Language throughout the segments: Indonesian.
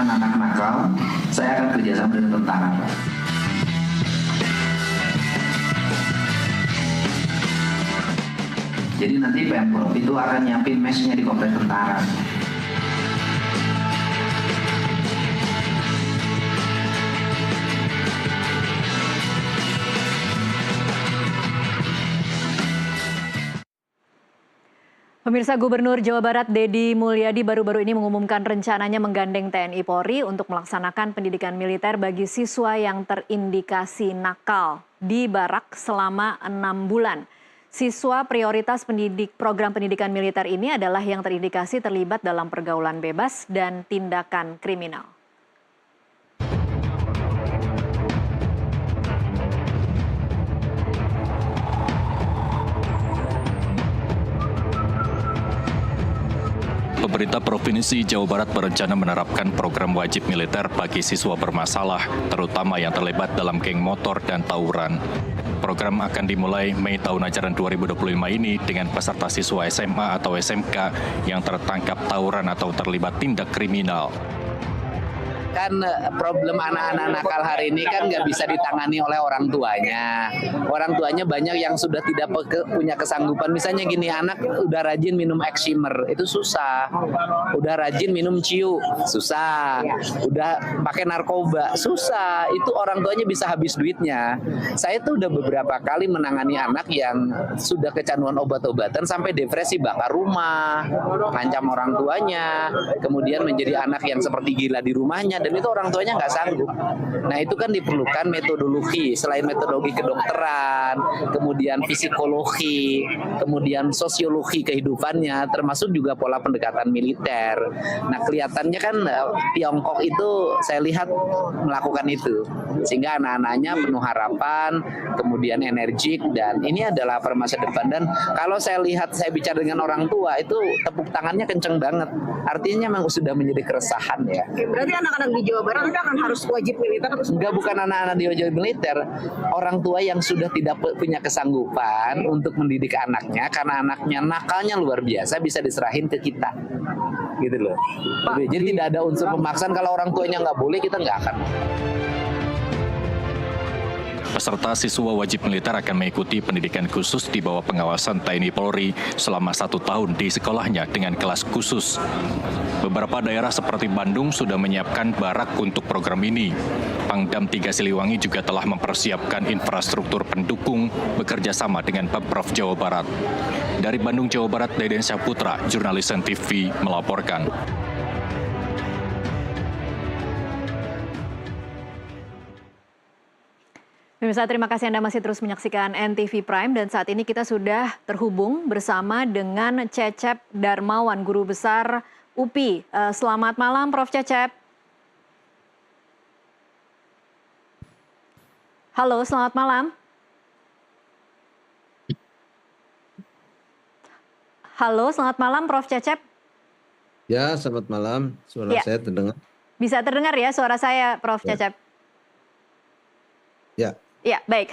penanganan anak nakal, saya akan kerjasama dengan tentara. Jadi nanti Pemprov itu akan nyiapin mesnya di komplek tentara. Pemirsa, Gubernur Jawa Barat Deddy Mulyadi baru-baru ini mengumumkan rencananya menggandeng TNI Polri untuk melaksanakan pendidikan militer bagi siswa yang terindikasi nakal di barak selama 6 bulan. Siswa prioritas program pendidikan militer ini adalah yang terindikasi terlibat dalam pergaulan bebas dan tindakan kriminal. Pemerintah Provinsi Jawa Barat berencana menerapkan program wajib militer bagi siswa bermasalah, terutama yang terlibat dalam geng motor dan tawuran. Program akan dimulai Mei tahun ajaran 2025 ini dengan peserta siswa SMA atau SMK yang tertangkap tawuran atau terlibat tindak kriminal. Kan problem anak-anak nakal hari ini kan nggak bisa ditangani oleh orang tuanya. Orang tuanya banyak yang sudah tidak punya kesanggupan. Misalnya gini, anak udah rajin minum Excimer, itu susah. Udah rajin minum ciu, susah. Udah pakai narkoba, susah. Itu orang tuanya bisa habis duitnya. Saya tuh udah beberapa kali menangani anak yang sudah kecanduan obat-obatan sampai depresi, bakar rumah, ngancam orang tuanya, kemudian menjadi anak yang seperti gila di rumahnya. Dan itu orang tuanya nggak sanggup. Nah itu kan diperlukan metodologi, selain metodologi kedokteran, kemudian psikologi, kemudian sosiologi kehidupannya, termasuk juga pola pendekatan militer. Nah kelihatannya kan Tiongkok itu saya lihat melakukan itu, sehingga anak-anaknya penuh harapan, kemudian energik, dan ini adalah masa depan. Dan kalau saya lihat, saya bicara dengan orang tua, itu tepuk tangannya kenceng banget. Artinya memang sudah menjadi keresahan ya. Berarti anak-anak di Jawa Barat itu akan harus wajib militer atau enggak, bukan anak-anak di wajib militer, orang tua yang sudah tidak punya kesanggupan untuk mendidik anaknya karena anaknya nakalnya luar biasa, bisa diserahin ke kita gitu loh. Jadi tidak ada unsur pemaksaan. Kalau orang tuanya nggak boleh, kita nggak akan. Peserta siswa wajib militer akan mengikuti pendidikan khusus di bawah pengawasan TNI Polri selama 1 tahun di sekolahnya dengan kelas khusus. Beberapa daerah seperti Bandung sudah menyiapkan barak untuk program ini. Pangdam 3 Siliwangi juga telah mempersiapkan infrastruktur pendukung bekerja sama dengan Pemprov Jawa Barat. Dari Bandung, Jawa Barat, Deden Syahputra, jurnalis NTV melaporkan. Pemirsa, terima kasih Anda masih terus menyaksikan NTV Prime, dan saat ini kita sudah terhubung bersama dengan Cecep Darmawan, Guru Besar UPI. Selamat malam Prof. Cecep. Halo, selamat malam. Halo, selamat malam Prof. Cecep. Ya, selamat malam. Suara saya terdengar? Bisa terdengar ya suara saya, Prof. Cecep? Ya. Ya, baik.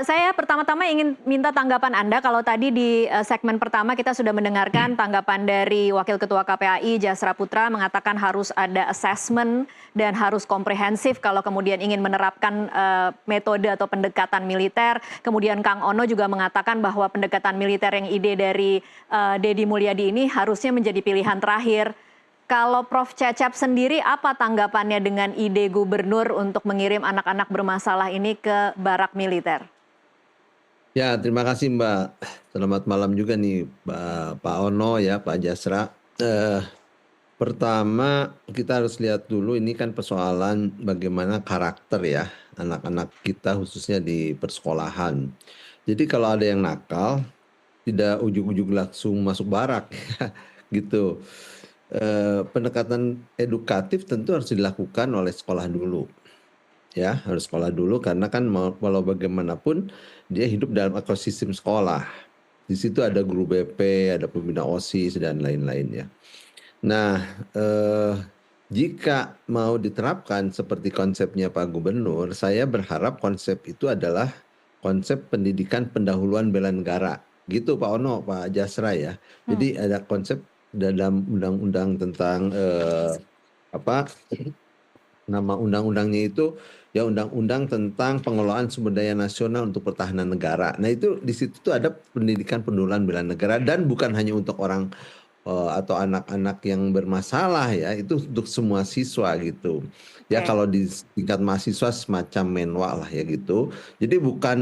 Saya pertama-tama ingin minta tanggapan Anda. Kalau tadi di segmen pertama kita sudah mendengarkan tanggapan dari Wakil Ketua KPAI, Jasra Putra, mengatakan harus ada assessment dan harus komprehensif kalau kemudian ingin menerapkan metode atau pendekatan militer. Kemudian Kang Ono juga mengatakan bahwa pendekatan militer yang ide dari Deddy Mulyadi ini harusnya menjadi pilihan terakhir. Kalau Prof. Cecep sendiri, apa tanggapannya dengan ide gubernur untuk mengirim anak-anak bermasalah ini ke barak militer? Ya, terima kasih Mbak. Selamat malam juga nih Pak Ono ya, Pak Jasra. Pertama kita harus lihat dulu, ini kan persoalan bagaimana karakter ya anak-anak kita khususnya di persekolahan. Jadi kalau ada yang nakal, tidak ujug-ujug langsung masuk barak gitu. Pendekatan edukatif tentu harus dilakukan oleh sekolah dulu. Ya, harus sekolah dulu karena kan walau bagaimanapun dia hidup dalam ekosistem sekolah. Di situ ada guru BP, ada pembina OSIS dan lain-lain ya. Nah, jika mau diterapkan seperti konsepnya Pak Gubernur, saya berharap konsep itu adalah konsep pendidikan pendahuluan bela negara. Gitu Pak Ono, Pak Jasra ya. Jadi ada konsep dalam undang-undang tentang nama undang-undangnya itu ya undang-undang tentang pengelolaan sumber daya nasional untuk pertahanan negara. Nah itu di situ tuh ada pendidikan pendudukan bela negara dan bukan hanya untuk orang atau anak-anak yang bermasalah ya, itu untuk semua siswa gitu. Ya Oke. kalau di tingkat mahasiswa semacam menwa lah ya gitu. Jadi bukan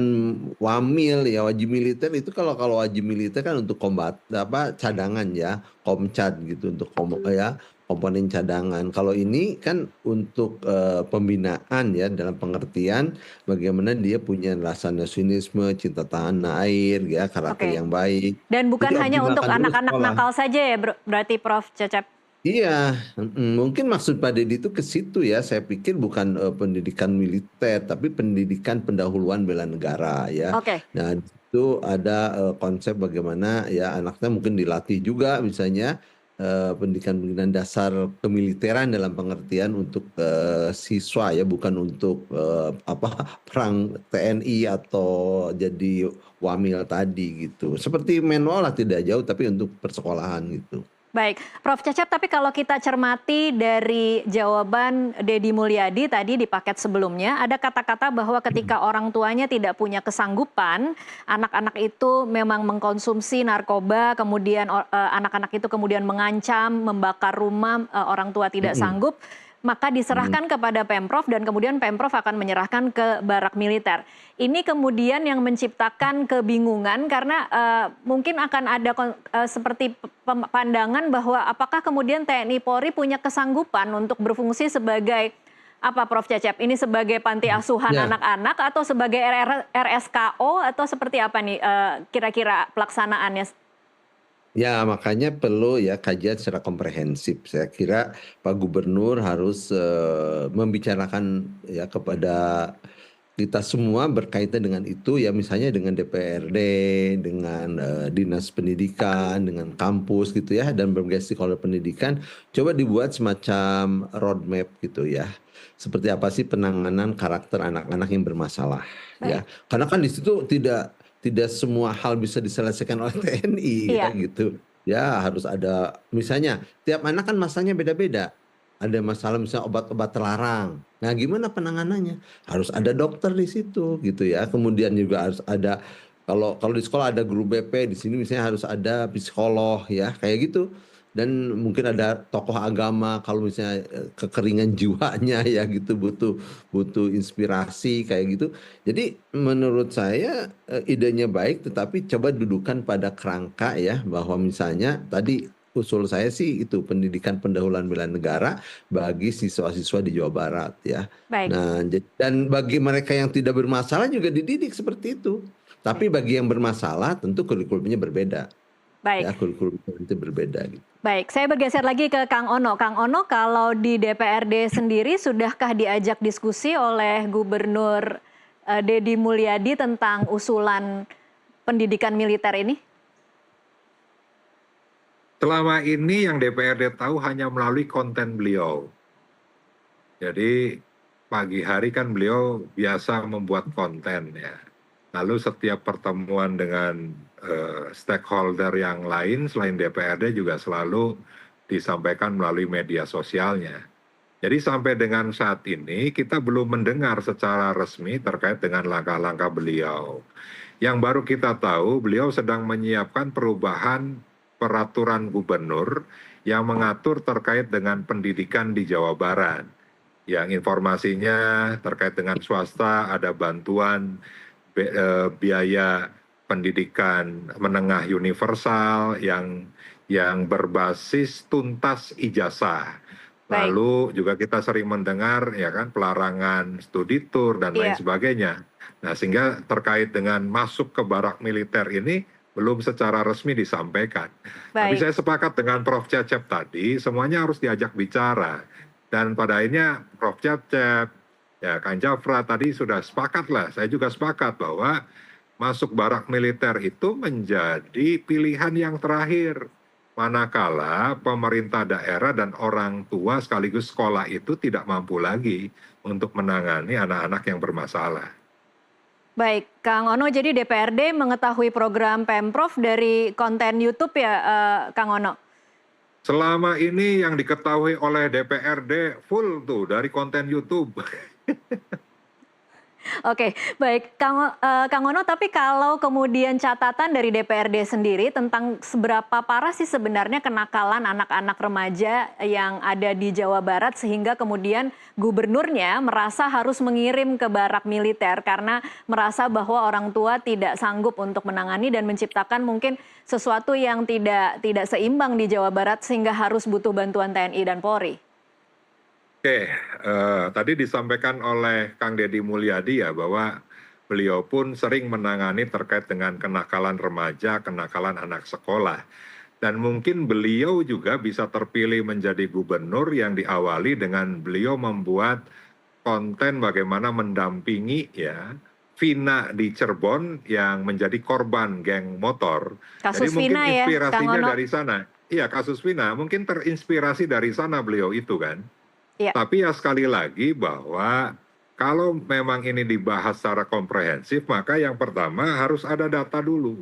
wamil ya, wajib militer itu kalau wajib militer kan untuk kombat apa cadangan ya, komcat gitu untuk ya komponen cadangan. Kalau ini kan untuk pembinaan ya dalam pengertian bagaimana dia punya rasa nasionalisme, cinta tanah air ya, karakter Oke. yang baik. Dan bukan Jadi hanya untuk optimalkan dulu anak-anak sekolah. nakal saja ya, berarti Prof. Cecep? Iya, mungkin maksud Pak Deddy itu ke situ ya. Saya pikir bukan pendidikan militer, tapi pendidikan pendahuluan bela negara ya. Oke. Nah, itu ada konsep bagaimana ya anaknya mungkin dilatih juga misalnya pendidikan-pendidikan dasar kemiliteran dalam pengertian untuk siswa ya, bukan untuk apa perang TNI atau jadi wamil tadi gitu. Seperti manual lah tidak jauh, tapi untuk persekolahan gitu. Baik, Prof. Cecep, tapi kalau kita cermati dari jawaban Deddy Mulyadi tadi di paket sebelumnya, ada kata-kata bahwa ketika orang tuanya tidak punya kesanggupan, anak-anak itu memang mengkonsumsi narkoba, kemudian anak-anak itu kemudian mengancam, membakar rumah, orang tua tidak sanggup, maka diserahkan kepada Pemprov dan kemudian Pemprov akan menyerahkan ke barak militer. Ini kemudian yang menciptakan kebingungan karena mungkin akan ada seperti pandangan bahwa apakah kemudian TNI Polri punya kesanggupan untuk berfungsi sebagai apa Prof. Cecep? Ini sebagai panti asuhan Ya. anak-anak atau sebagai RSKO atau seperti apa nih kira-kira pelaksanaannya? Ya, makanya perlu ya kajian secara komprehensif. Saya kira Pak Gubernur harus membicarakan ya kepada kita semua berkaitan dengan itu ya, misalnya dengan DPRD, dengan Dinas Pendidikan, dengan kampus gitu ya, dan berbagai stakeholder pendidikan, coba dibuat semacam roadmap gitu ya. Seperti apa sih penanganan karakter anak-anak yang bermasalah Baik. ya. Karena kan di situ tidak semua hal bisa diselesaikan oleh TNI ya Iya, gitu. Ya harus ada misalnya tiap anak kan masalahnya beda-beda. Ada masalah misalnya obat-obat terlarang. Nah, gimana penanganannya? Harus ada dokter di situ gitu ya. Kemudian juga harus ada kalau di sekolah ada guru BP, di sini misalnya harus ada psikolog ya, kayak gitu. Dan mungkin ada tokoh agama kalau misalnya kekeringan jiwanya ya gitu butuh butuh inspirasi kayak gitu. Jadi menurut saya idenya baik, tetapi coba dudukan pada kerangka ya bahwa misalnya tadi usul saya sih itu pendidikan pendahuluan bela negara bagi siswa-siswa di Jawa Barat ya. baik. Nah, dan bagi mereka yang tidak bermasalah juga dididik seperti itu. Tapi bagi yang bermasalah tentu kurikulumnya berbeda. Baik. Ya, kurikulumnya itu berbeda gitu. Baik, saya bergeser lagi ke Kang Ono. Kang Ono, kalau di DPRD sendiri sudahkah diajak diskusi oleh Gubernur Deddy Mulyadi tentang usulan pendidikan militer ini? Selama ini yang DPRD tahu hanya melalui konten beliau. Jadi pagi hari kan beliau biasa membuat konten ya. Lalu setiap pertemuan dengan stakeholder yang lain selain DPRD juga selalu disampaikan melalui media sosialnya. Jadi sampai dengan saat ini kita belum mendengar secara resmi terkait dengan langkah-langkah beliau. Yang baru kita tahu beliau sedang menyiapkan perubahan peraturan gubernur yang mengatur terkait dengan pendidikan di Jawa Barat. Yang informasinya terkait dengan swasta ada bantuan biaya pendidikan menengah universal yang berbasis tuntas ijazah. Baik. Lalu juga kita sering mendengar ya kan pelarangan studi tour dan lain Iya. sebagainya. Nah, sehingga terkait dengan masuk ke barak militer ini belum secara resmi disampaikan. Tapi Baik. saya sepakat dengan Prof. Cecep tadi, semuanya harus diajak bicara. Dan pada akhirnya Prof. Cecep, ya Kang Jafra tadi sudah sepakat lah, saya juga sepakat bahwa masuk barak militer itu menjadi pilihan yang terakhir. Manakala pemerintah daerah dan orang tua sekaligus sekolah itu tidak mampu lagi untuk menangani anak-anak yang bermasalah. Baik, Kang Ono, jadi DPRD mengetahui program Pemprov dari konten YouTube ya, Kang Ono? Selama ini yang diketahui oleh DPRD full tuh dari konten YouTube. Oke, baik Kang Ono, tapi kalau kemudian catatan dari DPRD sendiri tentang seberapa parah sih sebenarnya kenakalan anak-anak remaja yang ada di Jawa Barat sehingga kemudian gubernurnya merasa harus mengirim ke barak militer karena merasa bahwa orang tua tidak sanggup untuk menangani dan menciptakan mungkin sesuatu yang tidak seimbang di Jawa Barat sehingga harus butuh bantuan TNI dan Polri. Oke, tadi disampaikan oleh Kang Deddy Mulyadi ya bahwa beliau pun sering menangani terkait dengan kenakalan remaja, kenakalan anak sekolah. Dan mungkin beliau juga bisa terpilih menjadi gubernur yang diawali dengan beliau membuat konten bagaimana mendampingi ya Vina di Cirebon yang menjadi korban geng motor. Kasus Jadi mungkin Vina ya, Kang inspirasinya Ono. dari sana. Iya, kasus Vina mungkin terinspirasi dari sana beliau itu kan. Iya. Tapi ya sekali lagi bahwa kalau memang ini dibahas secara komprehensif, maka yang pertama harus ada data dulu.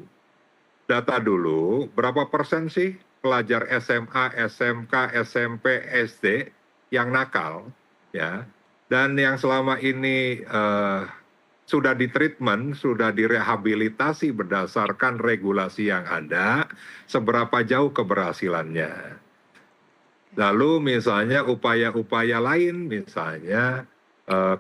Data dulu, berapa persen sih pelajar SMA, SMK, SMP, SD yang nakal, ya, dan yang selama ini sudah ditreatment, sudah direhabilitasi berdasarkan regulasi yang ada, seberapa jauh keberhasilannya. Lalu misalnya upaya-upaya lain, misalnya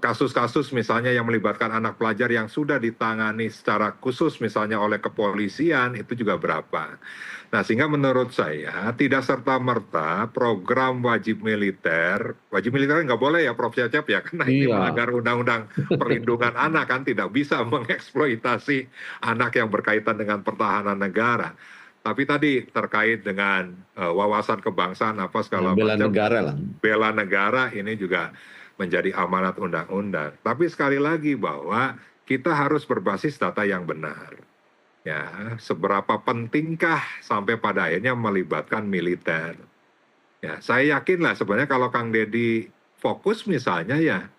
kasus-kasus misalnya yang melibatkan anak pelajar yang sudah ditangani secara khusus misalnya oleh kepolisian, itu juga berapa. Nah sehingga menurut saya tidak serta-merta program wajib militer nggak boleh ya Prof. Cecep ya, karena ini melanggar undang-undang perlindungan anak kan, tidak bisa mengeksploitasi anak yang berkaitan dengan pertahanan negara. Tapi tadi terkait dengan wawasan kebangsaan apa segala bela macam, negara lah. bela negara ini juga menjadi amanat undang-undang. Tapi sekali lagi bahwa kita harus berbasis data yang benar. Ya, seberapa pentingkah sampai pada akhirnya melibatkan militer. Ya, saya yakin lah sebenarnya kalau Kang Deddy fokus misalnya ya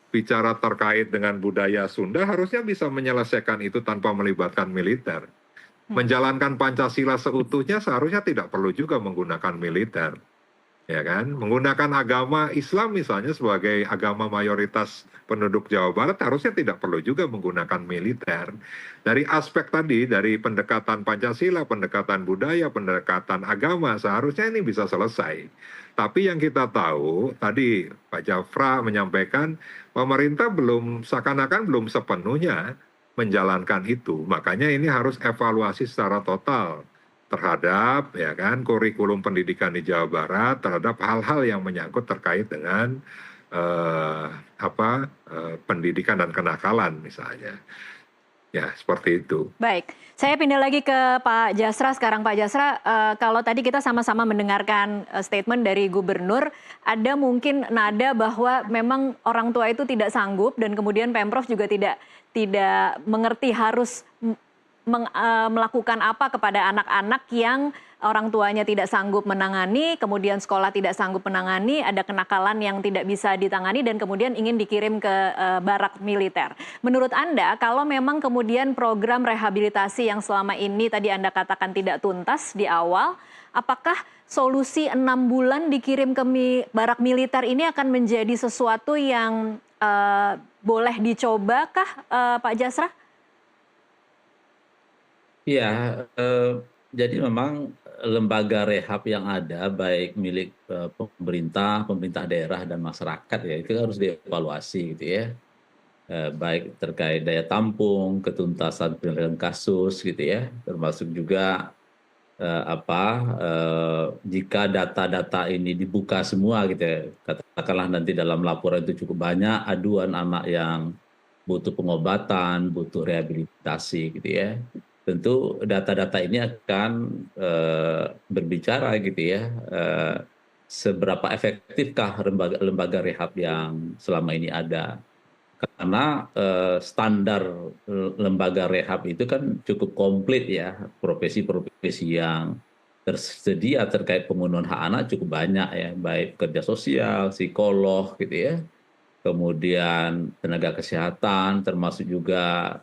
bicara terkait dengan budaya Sunda harusnya bisa menyelesaikan itu tanpa melibatkan militer. Menjalankan Pancasila seutuhnya seharusnya tidak perlu juga menggunakan militer. Ya kan? Menggunakan agama Islam misalnya sebagai agama mayoritas penduduk Jawa Barat harusnya tidak perlu juga menggunakan militer. Dari aspek tadi, dari pendekatan Pancasila, pendekatan budaya, pendekatan agama, seharusnya ini bisa selesai. Tapi yang kita tahu, tadi Pak Jafra menyampaikan, pemerintah seakan-akan belum sepenuhnya menjalankan itu. Makanya ini harus evaluasi secara total terhadap ya kan kurikulum pendidikan di Jawa Barat, terhadap hal-hal yang menyangkut terkait dengan pendidikan dan kenakalan misalnya. Ya, seperti itu. Baik, saya pindah lagi ke Pak Jasra sekarang. Pak Jasra, kalau tadi kita sama-sama mendengarkan statement dari gubernur, ada mungkin nada bahwa memang orang tua itu tidak sanggup dan kemudian Pemprov juga tidak mengerti harus melakukan apa kepada anak-anak yang orang tuanya tidak sanggup menangani, kemudian sekolah tidak sanggup menangani, ada kenakalan yang tidak bisa ditangani dan kemudian ingin dikirim ke barak militer. Menurut Anda, kalau memang kemudian program rehabilitasi yang selama ini tadi Anda katakan tidak tuntas di awal, apakah solusi 6 bulan dikirim ke barak militer ini akan menjadi sesuatu yang boleh dicobakah, Pak Jasra? Iya, jadi memang lembaga rehab yang ada baik milik pemerintah daerah dan masyarakat ya itu harus dievaluasi gitu ya. Baik terkait daya tampung, ketuntasan penyelesaian kasus gitu ya, termasuk juga jika data-data ini dibuka semua gitu ya, katakanlah nanti dalam laporan itu cukup banyak aduan anak yang butuh pengobatan, butuh rehabilitasi gitu ya. Tentu data-data ini akan berbicara gitu ya, seberapa efektifkah lembaga rehab yang selama ini ada. Karena standar lembaga rehab itu kan cukup komplit ya, profesi-profesi yang tersedia terkait pemenuhan hak anak cukup banyak ya, baik kerja sosial, psikolog gitu ya, kemudian tenaga kesehatan, termasuk juga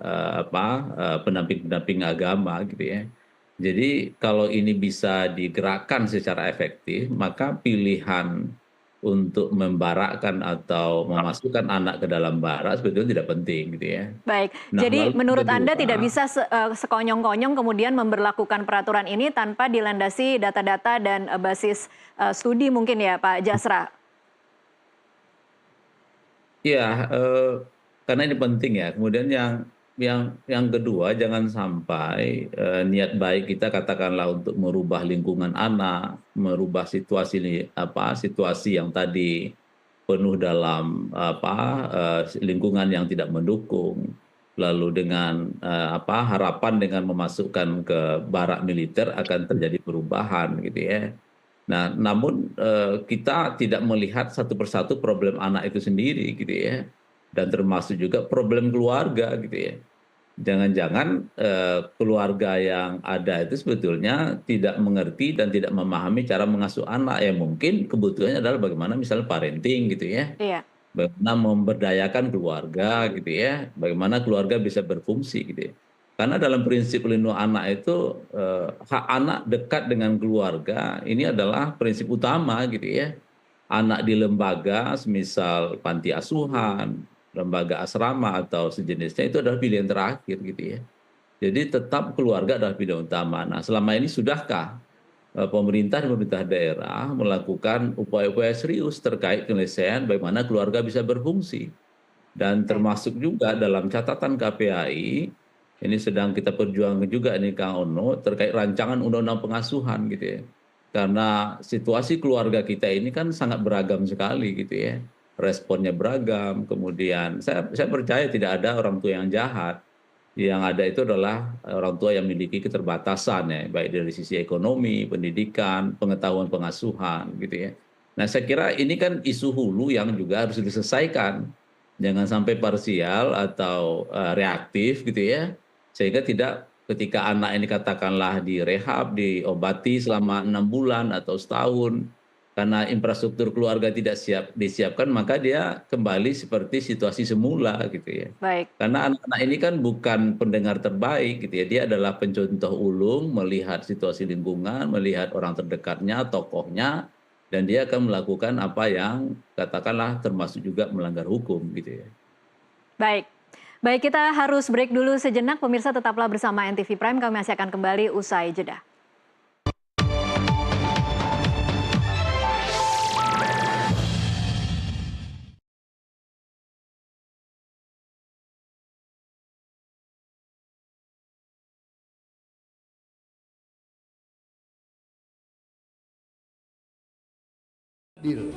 pendamping-pendamping agama gitu ya. Jadi kalau ini bisa digerakkan secara efektif, maka pilihan untuk membarakkan atau memasukkan anak ke dalam barak sebetulnya tidak penting gitu ya. Baik, Nah, jadi lalu menurut Anda tidak kedua, bisa sekonyong-konyong kemudian memberlakukan peraturan ini tanpa dilandasi data-data dan basis studi mungkin ya Pak Jasra? iya, karena ini penting ya. Kemudian yang kedua, jangan sampai niat baik kita katakanlah untuk merubah lingkungan anak, merubah situasi yang tadi penuh dalam lingkungan yang tidak mendukung, lalu dengan harapan dengan memasukkan ke barak militer akan terjadi perubahan gitu ya. Nah, namun kita tidak melihat satu persatu problem anak itu sendiri gitu ya, dan termasuk juga problem keluarga gitu ya. Jangan-jangan keluarga yang ada itu sebetulnya tidak mengerti dan tidak memahami cara mengasuh anak, ya mungkin kebutuhannya adalah bagaimana misalnya parenting gitu ya, Iya, bagaimana memberdayakan keluarga gitu ya, bagaimana keluarga bisa berfungsi gitu ya. Karena dalam prinsip pelindungan anak itu hak anak dekat dengan keluarga ini adalah prinsip utama gitu ya. Anak di lembaga, semisal panti asuhan, lembaga asrama atau sejenisnya itu adalah pilihan terakhir gitu ya. Jadi tetap keluarga adalah pilihan utama. Nah, selama ini sudahkah pemerintah dan pemerintah daerah melakukan upaya-upaya serius terkait penyelesaian bagaimana keluarga bisa berfungsi? Dan baik. termasuk juga dalam catatan KPAI, ini sedang kita perjuangkan juga ini Kang Ono, terkait rancangan undang-undang pengasuhan gitu ya. Karena situasi keluarga kita ini kan sangat beragam sekali gitu ya. Responnya beragam, kemudian saya percaya tidak ada orang tua yang jahat. Yang ada itu adalah orang tua yang memiliki keterbatasan ya, baik dari sisi ekonomi, pendidikan, pengetahuan pengasuhan gitu ya. Nah, saya kira ini kan isu hulu yang juga harus diselesaikan. Jangan sampai parsial atau reaktif gitu ya. Sehingga tidak ketika anak ini katakanlah direhab, diobati selama 6 bulan atau setahun, karena infrastruktur keluarga tidak disiapkan, maka dia kembali seperti situasi semula gitu ya. Baik. Karena anak-anak ini kan bukan pendengar terbaik gitu ya, dia adalah pencontoh ulung melihat situasi lingkungan, melihat orang terdekatnya, tokohnya, dan dia akan melakukan apa yang katakanlah termasuk juga melanggar hukum gitu ya. Baik. Baik, kita harus break dulu sejenak. Pemirsa tetaplah bersama NTV Prime. Kami masih akan kembali usai jeda. Deal.